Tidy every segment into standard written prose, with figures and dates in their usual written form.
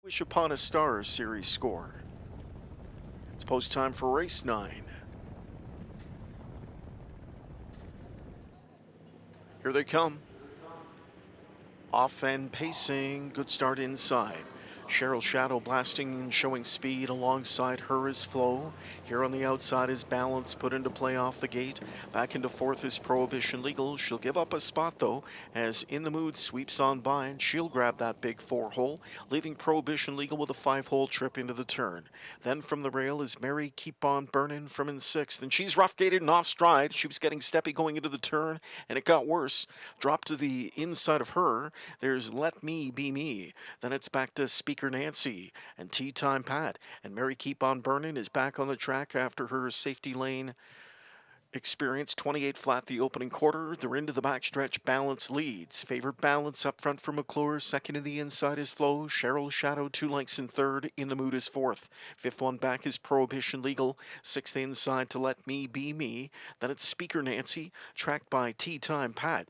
Wish Upon a Star series score. It's post time for race 9. Here they come. Off and pacing. Good start inside. Cheryl Shadow blasting and showing speed. Alongside her is Flo. Here on the outside is Balance put into play off the gate. Back into fourth is Prohibition Legal. She'll give up a spot though as In the Mood sweeps on by and she'll grab that big 4-hole, leaving Prohibition Legal with a 5-hole trip into the turn. Then from the rail is Mary Keep On Burnin' from in sixth, and she's rough gated and off stride. She was getting steppy going into the turn and it got worse. Dropped to the inside of her. There's Let Me Be Me. Then it's back to Speaker Nancy and Tea Time Pat. And Mary Keep On Burnin' is back on the track after her safety lane experience. 28 flat the opening quarter. They're into the backstretch. Balance leads. Favorite Balance up front for McClure. Second in the inside is Flo. Cheryl Shadow 2 lengths in third. In the Mood is fourth. Fifth one back is Prohibition Legal. Sixth inside to Let Me Be Me. Then it's Speaker Nancy, tracked by Tea Time Pat.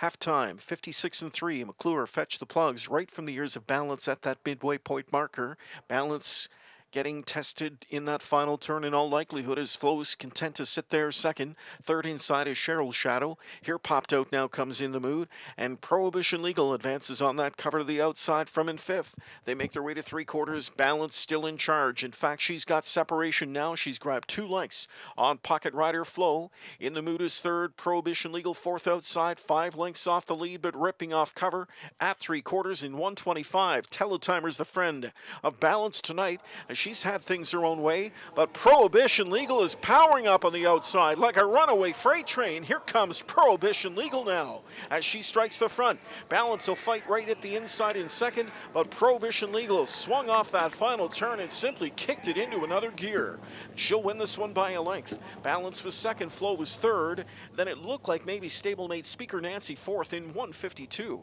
Halftime, 56 and 3. McClure fetched the plugs right from the ears of Balance at that midway point marker. Balance getting tested in that final turn in all likelihood as Flo's content to sit there second. Third inside is Cheryl Shadow. Here popped out now comes In the Mood, and Prohibition Legal advances on that cover to the outside from in fifth. They make their way to three quarters. Balance still in charge. In fact, she's got separation now. She's grabbed 2 lengths on Pocket Rider Flo. In the Mood is third. Prohibition Legal fourth outside. 5 lengths off the lead, but ripping off cover at three quarters in 125. Teletimer's the friend of Balance tonight as she's had things her own way, but Prohibition Legal is powering up on the outside like a runaway freight train. Here comes Prohibition Legal now as she strikes the front. Balance will fight right at the inside in second, but Prohibition Legal swung off that final turn and simply kicked it into another gear. She'll win this one by a length. Balance was second, Flo was third. Then it looked like maybe stablemate Speaker Nancy fourth in 152.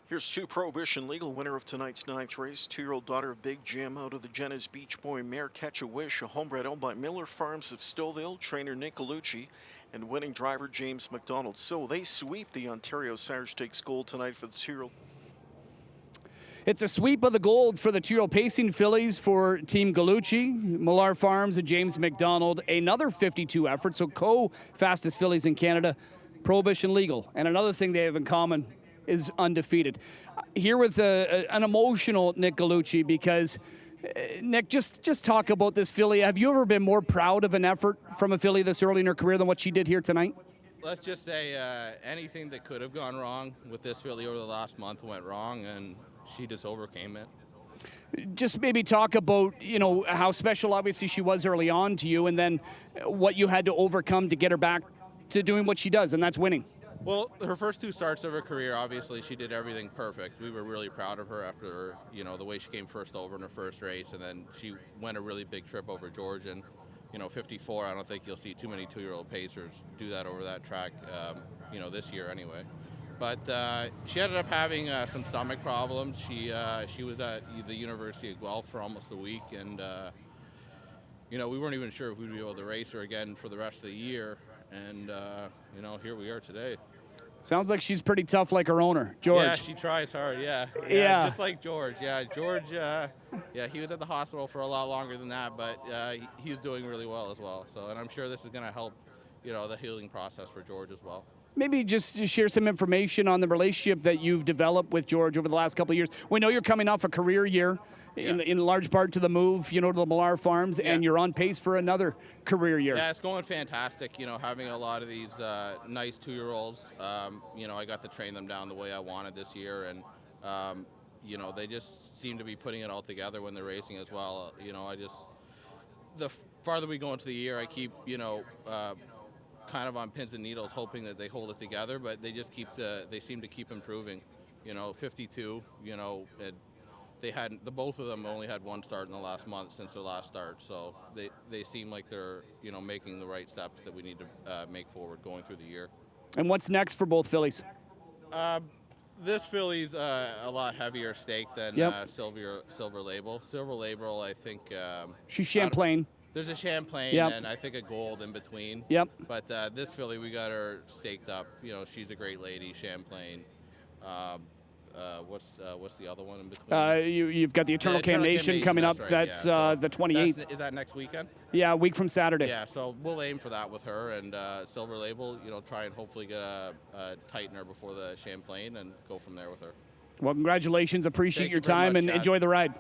Here's 2 Prohibition Legal, winner of tonight's 9th race. 2-year-old daughter of Big Jim out of the Jenna's Beach Boy mare Catch a Wish, a homebred owned by Miller Farms of Stillville, trainer Nick Galucci, and winning driver James McDonald. So they sweep the Ontario Sire Stakes Gold tonight for the 2-year-old. It's a sweep of the golds for the 2-year-old pacing fillies for Team Galucci, Millar Farms, and James McDonald. Another 52 effort, so co-fastest fillies in Canada, Prohibition Legal. And another thing they have in common is undefeated. Here with an emotional Nick Galucci because, Nick, just talk about this filly. Have you ever been more proud of an effort from a filly this early in her career than what she did here tonight? Let's just say anything that could have gone wrong with this filly over the last month went wrong, and she just overcame it. Just maybe talk about, how special obviously she was early on to you, and then what you had to overcome to get her back to doing what she does, and that's winning. Well, her first 2 starts of her career, obviously she did everything perfect. We were really proud of her after, the way she came first over in her first race, and then she went a really big trip over Georgian. 54, I don't think you'll see too many 2-year-old pacers do that over that track, this year anyway. But she ended up having some stomach problems. She was at the University of Guelph for almost a week, and we weren't even sure if we'd be able to race her again for the rest of the year. And here we are today. Sounds like she's pretty tough, like her owner, George. Yeah, she tries hard. Yeah, just like George. Yeah, George. He was at the hospital for a lot longer than that, but he's doing really well as well. So, and I'm sure this is going to help, the healing process for George as well. Maybe just to share some information on the relationship that you've developed with George over the last couple of years. We know you're coming off a career year, in large part to the move, to the Millar Farms, and you're on pace for another career year. Yeah, it's going fantastic. Having a lot of these nice 2-year-olds. I got to train them down the way I wanted this year, and they just seem to be putting it all together when they're racing as well. The farther we go into the year, I keep kind of on pins and needles, hoping that they hold it together, but they just they seem to keep improving. 52, both of them only had one start in the last month since their last start, so they seem like they're making the right steps that we need to make forward going through the year. And what's next for both fillies? This filly's a lot heavier stake than Yep. Silver Label. Silver Label, I think. She's Champlain. There's a Champlain Yep. and I think a Gold in between. Yep. But this filly, we got her staked up. She's a great lady, Champlain. What's the other one in between? You've got the Eternal Eternal Damnation Damnation, coming up. right, That's yeah. So the 28th. Is that next weekend? Yeah, a week from Saturday. Yeah, so we'll aim for that with her and Silver Label. Try and hopefully get a tightener before the Champlain and go from there with her. Well, congratulations. Appreciate Thank your you very time much, and Chad. enjoy the ride.